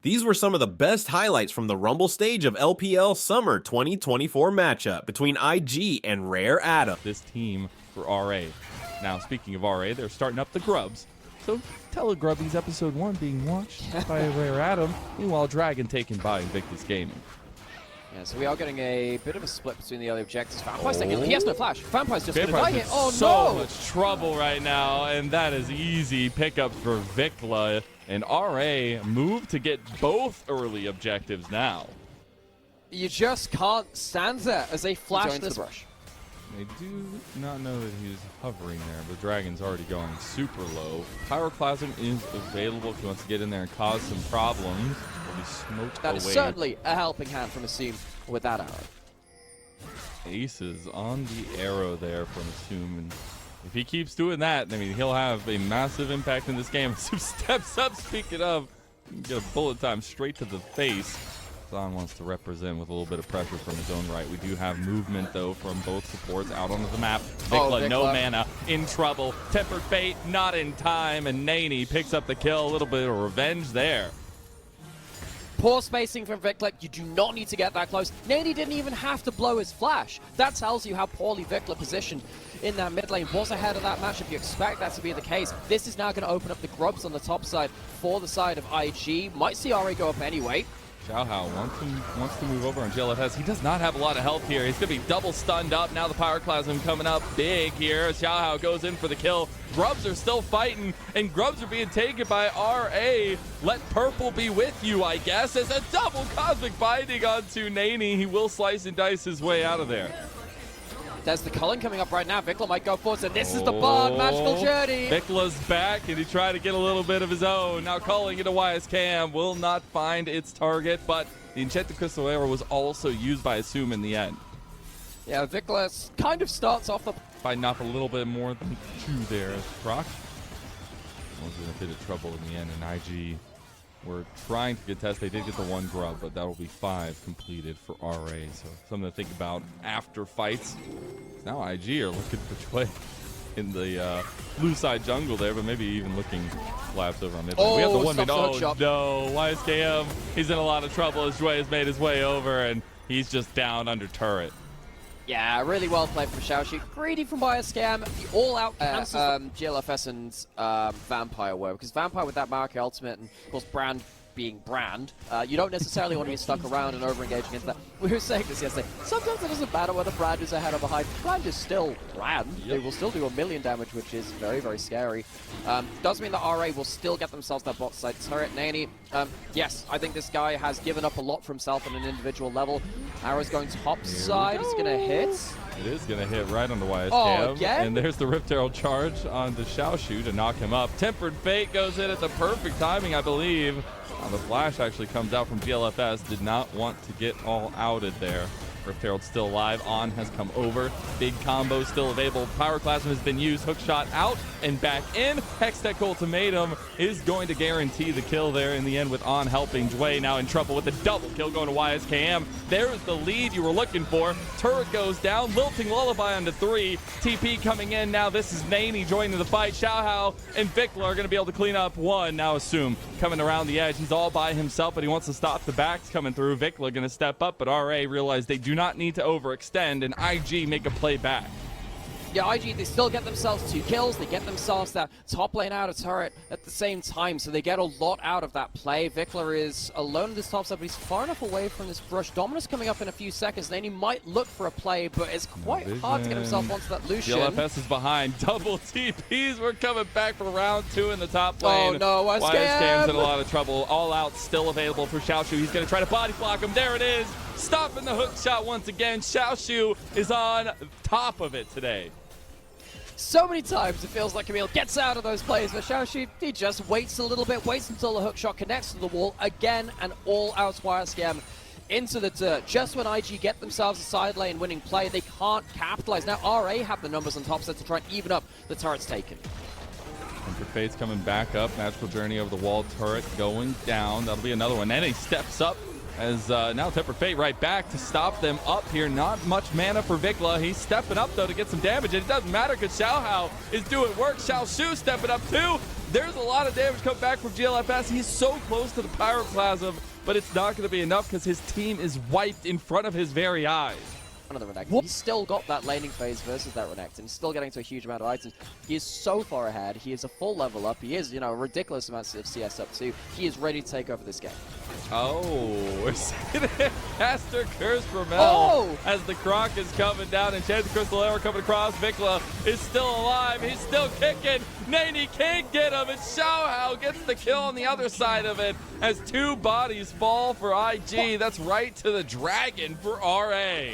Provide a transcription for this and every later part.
These were some of the best highlights from the Rumble stage of LPL Summer 2024 matchup between IG and Rare Atom. This team for RA. Now, speaking of RA, they're starting up the grubs. So, Telegrubbies episode 1 being watched by Rare Atom. Meanwhile, Dragon taken by Invictus Gaming. Yeah, so we are getting a bit of a split between the early objectives. Vampire's taking, he has no flash. Vampire's just going to die here. Oh, so no! much trouble right now, and that is easy pickup for Vikla. And RA move to get both early objectives now. You just can't stand there as they flash this brush. They do not know that he's hovering there, but Dragon's already going super low. Pyroclasm is available if he wants to get in there and cause some problems. Will be smoked That away. is certainly a helping hand from Assume with that arrow. Aces on the arrow there from Assume, and if he keeps doing that, I mean, he'll have a massive impact in this game. Assume steps up, speaking of, get a bullet time straight to the face. Zon wants to represent with a little bit of pressure from his own right. We do have movement, though, from both supports out onto the map. Vikla, no mana, in trouble. Tempered Fate, not in time, and Nani picks up the kill. A little bit of revenge there. Poor spacing from Vikla. You do not need to get that close. Nani didn't even have to blow his flash. That tells you how poorly Vikla positioned in that mid lane. Was ahead of that match if you expect that to be the case. This is now going to open up the grubs on the top side for the side of IG. Might see RA go up anyway. Xiaohao wants to move over on GLFS. He does not have a lot of health here. He's going to be double stunned up. Now the Pyroclasm coming up big here. Xiaohao goes in for the kill. Grubs are still fighting, and Grubs are being taken by RA. Let purple be with you, I guess, as a double Cosmic Binding onto Nani. He will slice and dice his way out of there. There's the Cullen coming up right now. Vikla might go forward, and this is the Bard Magical Journey. Vikla's back, and he tried to get a little bit of his own. Now calling it a YSKM will not find its target, but the Enchanted Crystal Arrow was also used by Assume in the end. Yeah, Vikla kind of starts off the... Fighting off a little bit more than 2 there. Proc was in a bit of trouble in the end, and IG were trying to contest. They did get the 1 grub, but that will be 5 completed for RA. So something to think about after fights. Now IG are looking for Choi in the blue side jungle there, but maybe even looking collapse over on mid. Oh, we have the 1 mid. oh no, YSKM. He's in a lot of trouble as Choi has made his way over, and he's just down under turret. Yeah, really well played from Xiaoxu. Greedy from YSKM. The all-out GLFS and Vampire were, because Vampire with that Market Ultimate, and of course Brand being Brand, you don't necessarily want to be stuck around and over-engaging into that. We were saying this yesterday. Sometimes it doesn't matter whether Brand is ahead or behind. Brand is still Brand. Yep. They will still do 1 million damage, which is very, very scary. Does mean that RA will still get themselves that bot side turret. Nani, yes, I think this guy has given up a lot for himself on an individual level. Arrow's going top side. It's going to hit. It is going to hit right on the YSKM. Oh, again? And there's the Rift Herald charge on the Xiaoxu to knock him up. Tempered Fate goes in at the perfect timing, I believe. The flash actually comes out from GLFS. Did not want to get all outed there. Rift Herald still alive. On has come over. Big combo still available. Pyroclasm has been used. Hookshot out and back in. Hextech Ultimatum is going to guarantee the kill there in the end with On helping. Jway now in trouble with a double kill going to YSKM. There's the lead you were looking for. Turret goes down. Lilting Lullaby onto 3. TP coming in now. This is Nani joining the fight. Xiaohao and Vikla are going to be able to clean up 1. Now Assume coming around the edge. He's all by himself, but he wants to stop the backs coming through. Vikla going to step up, but RA realized they do not need to overextend, and IG make a play back. Yeah, IG, they still get themselves 2 kills. They get themselves that top lane out of turret at the same time, so they get a lot out of that play. Vikla is alone in this top side, but he's far enough away from this brush. Dominus coming up in a few seconds, and then he might look for a play, but it's quite hard to get himself onto that Lucian. GLFS is behind. Double TPs. We're coming back for round 2 in the top lane. Oh no, YSKM's in a lot of trouble. All out still available for Xiaoxu. He's going to try to body block him. There it is. Stopping the hook shot once again. Xiaoxu is on top of it today. So many times it feels like Camille gets out of those plays, but Xiaoxu, he just waits a little bit, waits until the hook shot connects to the wall again, and all out YSKM into the dirt. Just when IG get themselves a side lane winning play, they can't capitalize. Now RA have the numbers on top set to try and even up the turrets taken. Tempered Fate's coming back up. Magical Journey over the wall. Turret going down. That'll be another one. And he steps up as now Tempered Fate right back to stop them up here. Not much mana for Vikla. He's stepping up, though, to get some damage. And it doesn't matter because Xiaohao is doing work. Xiaoxu stepping up, too. There's a lot of damage coming back from GLFS. He's so close to the Pyroclasm, but it's not going to be enough because his team is wiped in front of his very eyes. Of the Renekton. He's still got that laning phase versus that Renekton. He's still getting to a huge amount of items. He is so far ahead. He is a full level up. He is, a ridiculous amount of CS up too. He is ready to take over this game. Oh, we're seeing it. Caster Curse from Mel Oh! as the Croc is coming down. Enchanted Crystal Arrow coming across. Vikla is still alive. He's still kicking. Nani can't get him. And Xiaohao gets the kill on the other side of it as 2 bodies fall for IG. That's right to the dragon for RA.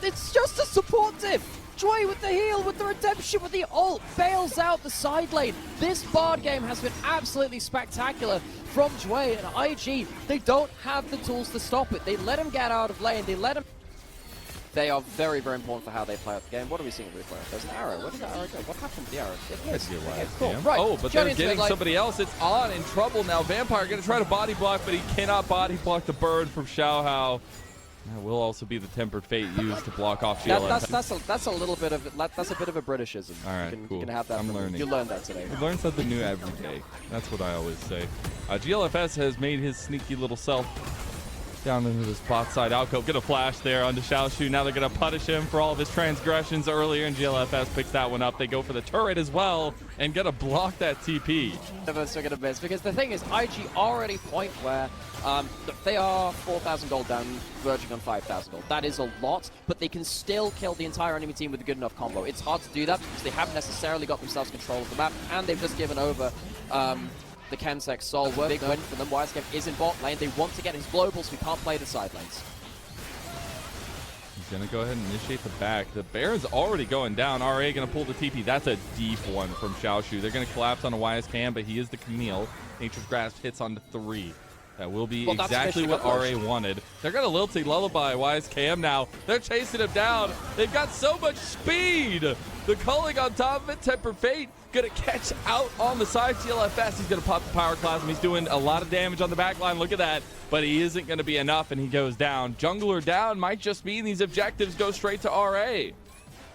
It's just a support diff. Joy with the heal, with the redemption, with the ult, bails out the side lane. This Bard game has been absolutely spectacular from Joy and IG. They don't have the tools to stop it. They let him get out of lane. They are very, very important for how they play out the game. What are we seeing in replay? There's an arrow. Where did that arrow go? What happened to the arrow? Okay, cool. Right. Oh, but they're getting somebody else. It's on in trouble now. Vampire going to try to body block, but he cannot body block the burn from Xiaohao. That will also be the Tempered Fate used to block off GLFS. That's a little bit of that's a bit of a Britishism. All right, cool. You can have that. I'm learning. You learned that today. You learn something new every day. That's what I always say. GLFS has made his sneaky little self down into this bot side alcove. Get a flash there onto Xiaoshu. Now they're going to punish him for all of his transgressions earlier, and GLFS picks that one up. They go for the turret as well and going to block that TP. None of us are going to miss because the thing is, IG already point where they are 4,000 gold down, verging on 5,000 gold. That is a lot, but they can still kill the entire enemy team with a good enough combo. It's hard to do that because they haven't necessarily got themselves control of the map, and they've just given over the Chemsec Sol. Big win for them. YSKM is in bot lane. They want to get his global, so he can't play the side lanes. He's going to go ahead and initiate the back. The Baron's already going down. RA going to pull the TP. That's a deep one from Xiaoshu. They're going to collapse on a YSKM, but he is the Camille. Nature's Grasp hits onto 3. That will be exactly what RA wanted. They're going to Lilty Lullaby YSKM now. They're chasing him down. They've got so much speed. The culling on top of it. Tempered Fate going to catch out on the side. GLFS, he's going to pop the Pyroclasm. He's doing a lot of damage on the back line. Look at that. But he isn't going to be enough, and he goes down. Jungler down might just mean these objectives go straight to RA.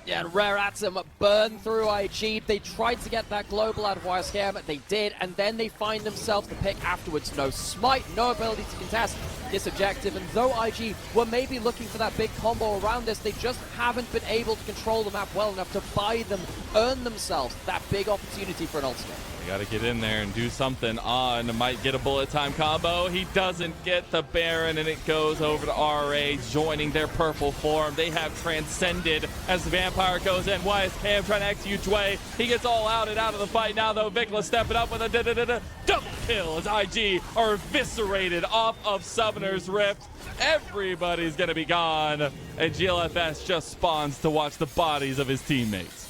Yeah, and Rare Atom burn through IG. They tried to get that global out of YSKM, they did, and then they find themselves the pick afterwards. No smite, no ability to contest this objective, and though IG were maybe looking for that big combo around this, they just haven't been able to control the map well enough to buy them, earn themselves that big opportunity for an ultimate. They got to get in there and do something. On might get a bullet time combo. He doesn't get the Baron, and it goes over to RA, joining their purple form. They have transcended as the Vampire goes in. YSKM trying to execute Dway. He gets all out and out of the fight now, though. Vikla stepping up with a double kill as IG are eviscerated off of Summoner's Rift. Everybody's going to be gone, and GLFS just spawns to watch the bodies of his teammates.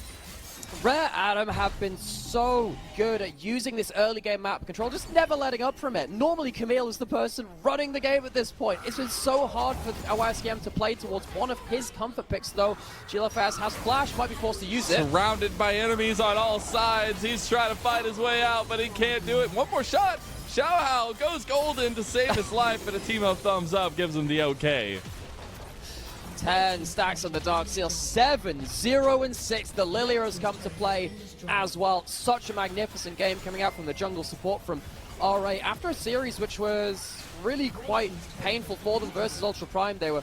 Rare Atom have been so good at using this early game map control, just never letting up from it. Normally Camille is the person running the game at this point. It's been so hard for YSKM to play towards one of his comfort picks, though. GLFS has flash, might be forced to use it. Surrounded by enemies on all sides. He's trying to fight his way out, but he can't do it. One more shot. Xiaohao goes golden to save his life, but a team of thumbs up gives him the okay. 10 stacks on the Dark Seal, 7, 0, and 6. The Lilia has come to play as well. Such a magnificent game coming out from the jungle support from RA after a series which was really quite painful for them versus Ultra Prime. They were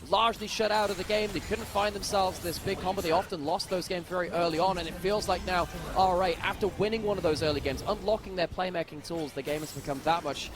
largely shut out of the game. They couldn't find themselves this big combo. They often lost those games very early on, and it feels like now RA, after winning one of those early games, unlocking their playmaking tools, the game has become that much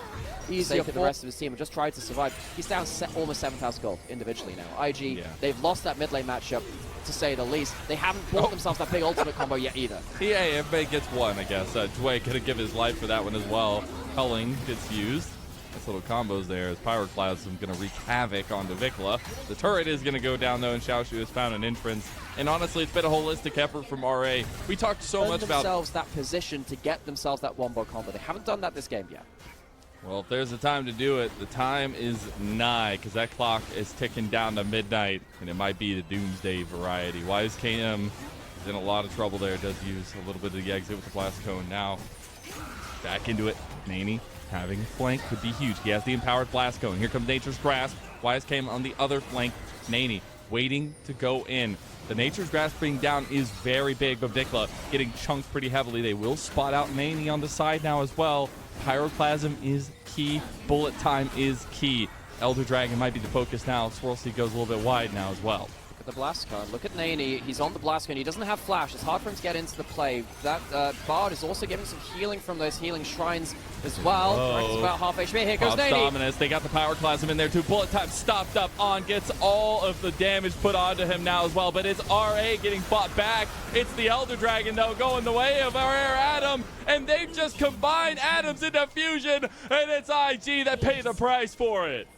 easier for the rest of his team and just tried to survive. He's down almost 7,000 gold individually now. IG, they've lost that mid lane matchup, to say the least. They haven't bought themselves that big ultimate combo yet either. Yeah, everybody gets one, I guess. Dway could have given his life for that one as well. Culling gets used. Nice little combos there as Pyroclasm going to wreak havoc onto Vikla. The turret is going to go down, though, and Xiaoshu has found an entrance. And honestly, it's been a holistic effort from RA. We talked so much about themselves that position to get themselves that wombo combo. They haven't done that this game yet. Well, if there's a time to do it, the time is nigh, because that clock is ticking down to midnight, and it might be the doomsday variety. YSKM is in a lot of trouble there. Does use a little bit of the exit with the blast cone. Now, back into it. Nani having a flank could be huge. He has the empowered blast cone. Here comes Nature's Grasp. YSKM on the other flank. Nani waiting to go in. The Nature's Grasp being down is very big, but Vikla getting chunked pretty heavily. They will spot out Nani on the side now as well. Pyroclasm is key. Bullet time is key. Elder Dragon might be the focus now. Swirl Seed goes a little bit wide now as well. Look at the blast card. Look at Nani. He's on the blast card. He doesn't have flash. It's hard for him to get into the play. That Bard is also getting some healing from those healing shrines as well. It's about half HP. Here goes Nani. Dominus. They got the Pyroclasm in there too. Bullet time stopped up. On gets all of the damage put onto him now as well. But it's RA getting fought back. It's the Elder Dragon though going the way of our Rare Atom. And they've just combined atoms into fusion. And it's IG that paid the price for it.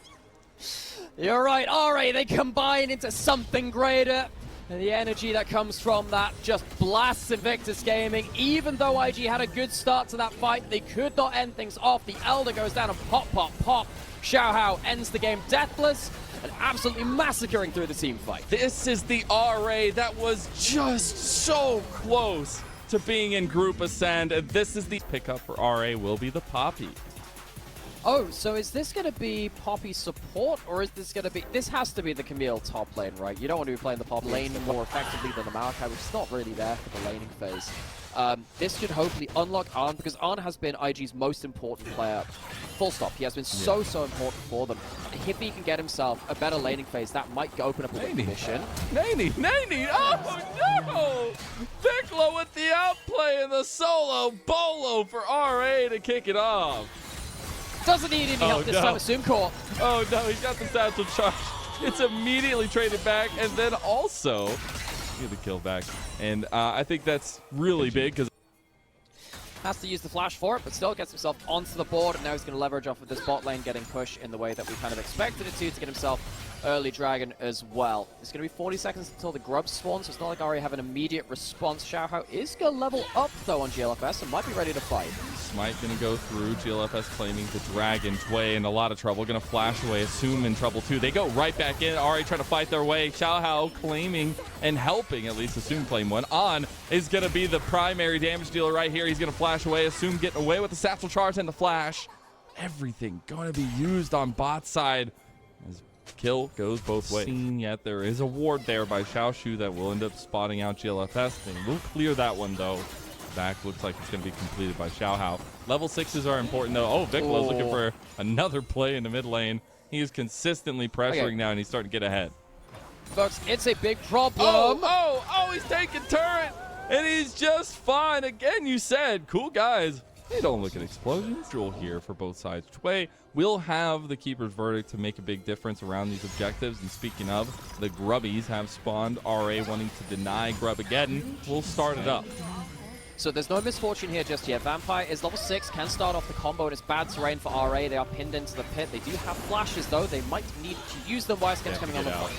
You're right, RA, they combine into something greater. And the energy that comes from that just blasts Invictus Gaming. Even though IG had a good start to that fight, they could not end things off. The Elder goes down and pop, pop, pop. Xiaohao ends the game deathless and absolutely massacring through the team fight. This is the RA that was just so close to being in Group Ascend. And this is the pickup for RA will be the Poppy. Oh, so is this going to be Poppy support, or is this going to be... This has to be the Camille top lane, right? You don't want to be playing the Pop lane more effectively than the Maokai, which is not really there for the laning phase. This should hopefully unlock Arn, because Arn has been IG's most important player. Full stop. He has been so important for them. If he can get himself a better laning phase, that might open up a win mission. Nani! Oh no! Vikla with the outplay and the solo bolo for RA to kick it off. Doesn't need any help this time, Assume Core. Oh no, he's got the satchel charge. It's immediately traded back, and then also get the kill back. And I think that's really big because has to use the flash for it, but still gets himself onto the board, and now he's going to leverage off of this bot lane getting pushed in the way that we kind of expected it to get himself early dragon as well. It's going to be 40 seconds until the grubs spawn, so it's not like RA have an immediate response. Xiaohao is going to level up though on GLFS and might be ready to fight. Smite going to go through. GLFS claiming the dragon. Tway in a lot of trouble. Going to flash away. Assume in trouble too. They go right back in. RA trying to fight their way. Xiaohao claiming and helping at least Assume claim one. On is going to be the primary damage dealer right here. He's going to flash away. Assume getting away with the satchel charge and the flash. Everything going to be used on bot side. As kill goes both ways. Yet there is a ward there by Xiaoshu that will end up spotting out GLFS. They will clear that one though. Back looks like it's going to be completed by Xiaohao. Level 6s are important though. Oh, Vikla is looking for another play in the mid lane. He is consistently pressuring now, and he's starting to get ahead. Folks, it's a big problem. Oh, he's taking turret, and he's just fine. Again, you said, cool guys. They don't look at explosions. Duel here for both sides. Tway will have the keeper's verdict to make a big difference around these objectives. And speaking of, the grubbies have spawned. RA wanting to deny grub again. We'll start it up. So there's no misfortune here just yet. Vampire is level 6, can start off the combo, and it's bad terrain for RA. They are pinned into the pit. They do have flashes, though. They might need to use them. YSK's coming on the point.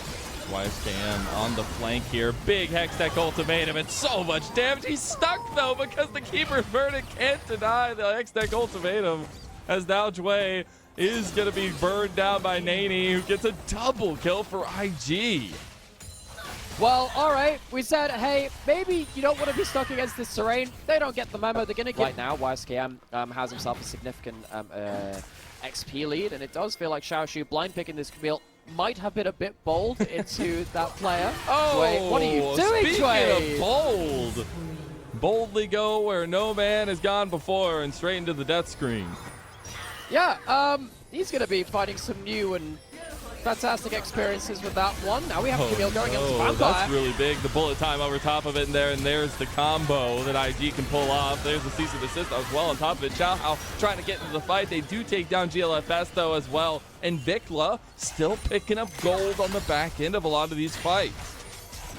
YSKM on the flank here. Big Hextech ultimatum and so much damage. He's stuck, though, because the keeper's verdict can't deny the Hextech ultimatum. As now Jway is going to be burned down by Nani, who gets a double kill for IG. Well, all right. We said, hey, maybe you don't want to be stuck against this terrain. They don't get the memo. They're going to get... Right now, YSKM has himself a significant XP lead, and it does feel like Xiaoshu blind picking this Camille might have been a bit bold into that player. Oh, Jway, what are you doing, Jway? Speaking of bold, boldly go where no man has gone before and straight into the death screen. Yeah, he's going to be finding some new and fantastic experiences with that one. Now we have Camille going into Vampire. That's really big. The bullet time over top of it, and there's the combo that IG can pull off. There's the cease and desist as well on top of it. Xiaohao trying to get into the fight. They do take down GLFS though as well. And Vikla still picking up gold on the back end of a lot of these fights.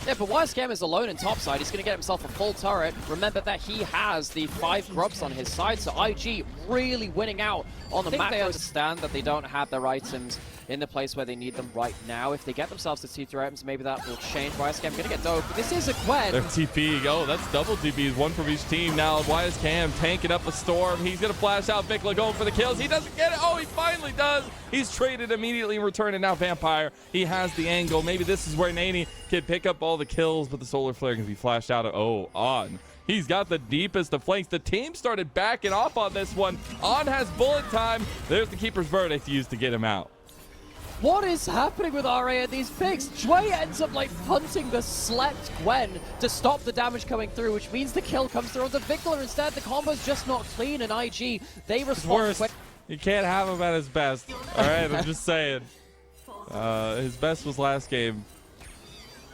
Yeah, but YSKM is alone in top side. He's going to get himself a full turret. Remember that he has the 5 grubs on his side, so IG really winning out on the macro. They understand that they don't have their items in the place where they need them right now. If they get themselves to T3 items, maybe that will change. YSKM going to get doped, but this is a Gwen. They're TP. Oh, that's double TPs, one from each team. Now YSKM tanking up a storm. He's going to flash out. Vikla going for the kills. He doesn't get it. Oh, he finally does. He's traded immediately in return, and now Vampire. He has the angle. Maybe this is where Nani can pick up all the kills, but the Solar Flare can be flashed out. On. He's got the deepest of flanks. The team started backing off on this one. On has bullet time. There's the keeper's verdict used to get him out. What is happening with RA and these picks? Jway ends up like punting the slept Gwen to stop the damage coming through, which means the kill comes through onto Viktor instead. The combo's just not clean, and IG, they respond quick. You can't have him at his best. All right, I'm just saying. His best was last game.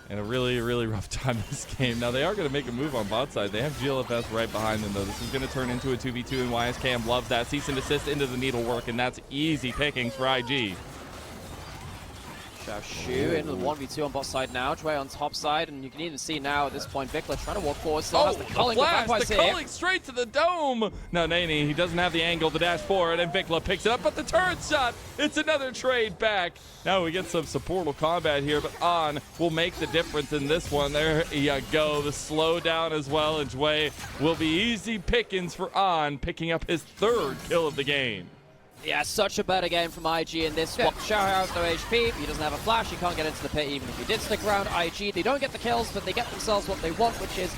And a really, really rough time this game. Now, they are going to make a move on bot side. They have GLFS right behind them, though. This is going to turn into a 2v2, and YSKM loves that. Cease and desist into the needlework, and that's easy pickings for IG. Xiaoshu into the 1v2 on bot side now. Jway on top side, and you can even see now at this point, Viktor trying to walk forward. Still has the culling, the culling straight to the dome. No, Nani, he doesn't have the angle to dash forward, and Viktor picks it up, but the turret shot, it's another trade back. Now we get some supportal combat here, but On will make the difference in this one. There you go, the slowdown as well, and Jway will be easy pickings for On, picking up his 3rd kill of the game. Yeah, such a better game from IG in this one. Xiao has no HP, he doesn't have a flash, he can't get into the pit even if he did stick around. IG, they don't get the kills, but they get themselves what they want, which is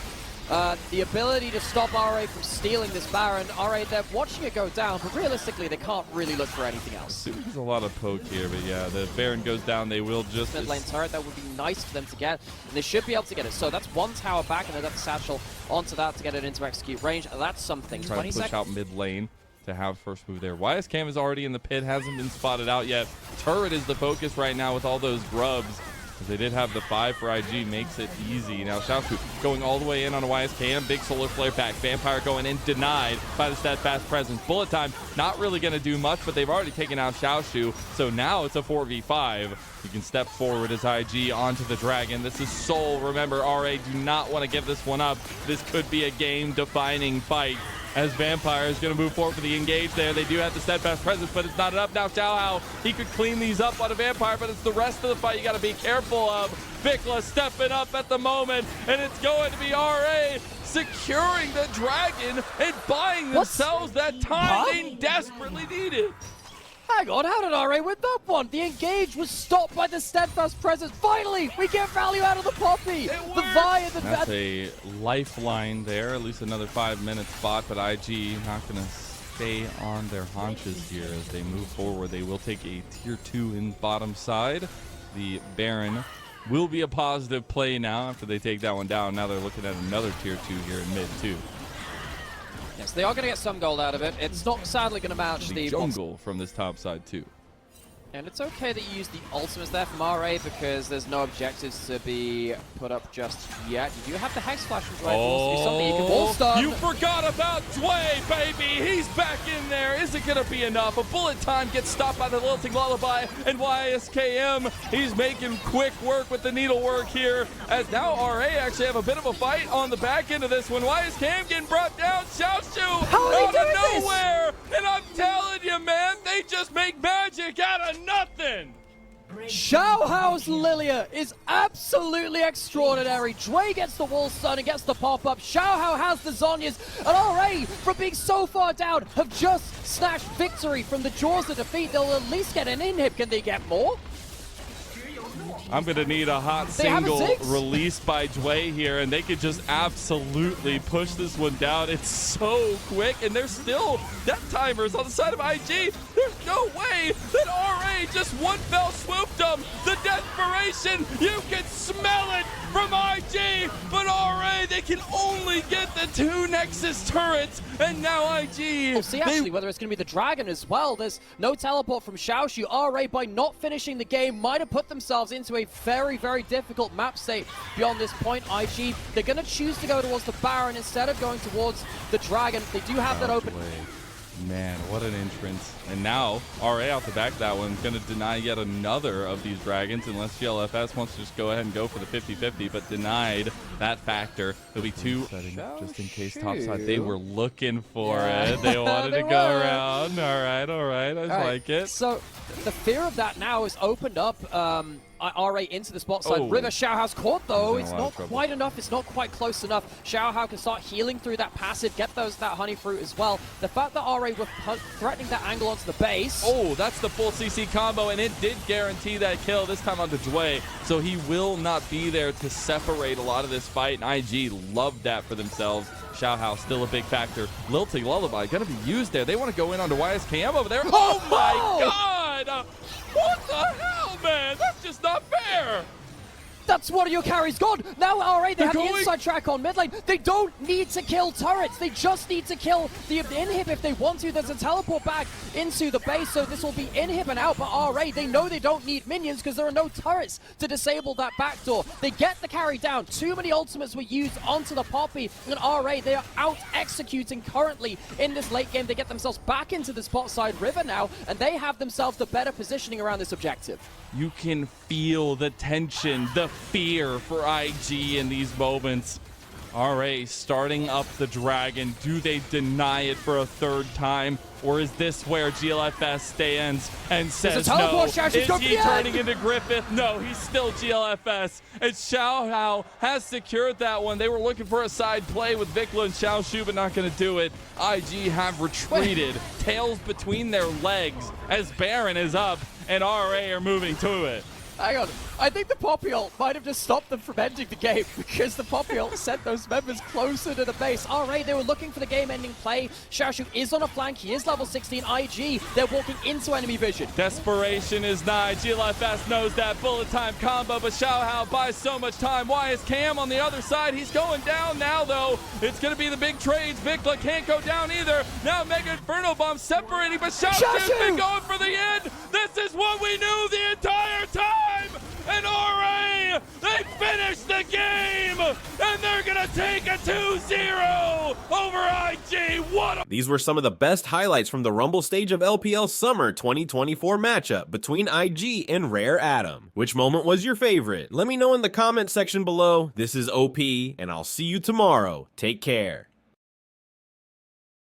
the ability to stop RA from stealing this Baron. RA, they're watching it go down, but realistically, they can't really look for anything else. There's a lot of poke here, but yeah, the Baron goes down, they will just... Mid lane turret, that would be nice for them to get, and they should be able to get it. So that's one tower back, and they've got the satchel onto that to get it into execute range. That's something. Try to push out mid lane to have first move there. YSKM is already in the pit, hasn't been spotted out yet. Turret is the focus right now with all those grubs. They did have the 5 for IG, makes it easy. Now Xiaoshu going all the way in on a YSKM, big solar flare back. Vampire going in, denied by the steadfast presence. Bullet time, not really going to do much, but they've already taken out Xiaoshu, so now it's a 4v5. You can step forward as IG onto the dragon. This is Soul. Remember, RA do not want to give this one up. This could be a game-defining fight, as Vampire is going to move forward for the engage there. They do have the steadfast presence, but it's not enough. Now Xiao, he could clean these up on a Vampire, but it's the rest of the fight you got to be careful of. Viktor stepping up at the moment, and it's going to be RA securing the dragon and buying themselves that time they desperately needed. Hang on, how did RA win that one? The engage was stopped by the steadfast presence. Finally, we get value out of the Poppy. The Vi and the... That's a lifeline there, at least another 5-minute spot, but IG not going to stay on their haunches here as they move forward. They will take a tier 2 in bottom side. The Baron will be a positive play now after they take that one down. Now they're looking at another tier 2 here in mid 2. Yes, they are going to get some gold out of it. It's not sadly going to match the jungle from this top side too. And it's okay that you use the ultimates there from RA because there's no objectives to be put up just yet. You do have the Hex Flash from Jway. Oh, to do something. You can wall stun. You forgot about Jway, baby! He's back in there. Is it going to be enough? A bullet time gets stopped by the Lilting Lullaby, and YSKM, he's making quick work with the needlework here, as now RA actually have a bit of a fight on the back end of this one. YSKM getting brought down. Xiaoshu out of nowhere! And I'm telling you, man, they just make magic out of nothing. Xiaohao's Lilia is absolutely extraordinary. Jway gets the wall stun and gets the pop-up. Xiaohao has the Zhonyas, and RA, from being so far down, have just snatched victory from the jaws of defeat. They'll at least get an inhib. Can they get more? I'm going to need a hot single released by Jway here, and they could just absolutely push this one down. It's so quick, and there's still death timers on the side of IG. There's no way that RA just one fell swooped them. The desperation, you can smell it from IG, but RA, they can only get the 2 Nexus turrets, and now IG. We'll see actually whether it's going to be the Dragon as well. There's no teleport from Xiaoshu. RA, by not finishing the game, might have put themselves into a very, very difficult map state beyond this point. IG, they're going to choose to go towards the Baron instead of going towards the Dragon. They do have that open. Man, what an entrance. And now, RA off the back of that one is going to deny yet another of these dragons unless GLFS wants to just go ahead and go for the 50-50, but denied that factor. There'll be 2 just in case topside. They were looking for it. They wanted to go around. All right. I like it. So the fear of that now is opened up RA into the spot side. River Xiaohao's caught though. It's not quite enough. It's not quite close enough. Xiaohao can start healing through that passive, get that honey fruit as well. The fact that RA were threatening that angle onto the base. Oh, that's the full CC combo, and it did guarantee that kill this time onto Jway. So he will not be there to separate a lot of this fight, and IG loved that for themselves. Xiaohao still a big factor. Lilting Lullaby going to be used there. They want to go in onto YSKM over there. Oh my god! What the hell? That's one of your carries gone. Now RA, they have the going. inside track on mid lane. They don't need to kill turrets. They just need to kill the inhib if they want to. There's a teleport back into the base, so this will be inhib and out. But RA, they know they don't need minions because there are no turrets to disable that backdoor. They get the carry down. Too many ultimates were used onto the Poppy, and RA, they are out executing currently in this late game. They get themselves back into the spot side river now, and they have themselves the better positioning around this objective. You can feel the tension, the fear for IG in these moments. RA starting up the dragon. Do they deny it for a third time? Or is this where GLFS stands and says no? Is he turning into Griffith? No, he's still GLFS. And Xiaohao has secured that one. They were looking for a side play with Vikla and Xiaoshu, but not going to do it. IG have retreated, tails between their legs as Baron is up and RA are moving to it. Hang on. I think the Poppy ult might have just stopped them from ending the game because the Poppy ult sent those members closer to the base. RA, they were looking for the game-ending play. Xiaoshu is on a flank. He is level 16. IG, they're walking into enemy vision. Desperation is nigh. GLFS knows that bullet time combo, but Xiaohao buys so much time. Why is Cam on the other side? He's going down now, though. It's going to be the big trades. Vikla can't go down either. Now Mega Inferno Bomb separating, but Xiaoshu's been going for the end. This is what we knew the entire time. And RA, they finished the game, and they're gonna take a 2-0 over IG. What a These were some of the best highlights from the Rumble stage of LPL Summer 2024 matchup between IG and Rare Atom. Which moment was your favorite? Let me know in the comment section below. This is OP, and I'll see you tomorrow. Take care.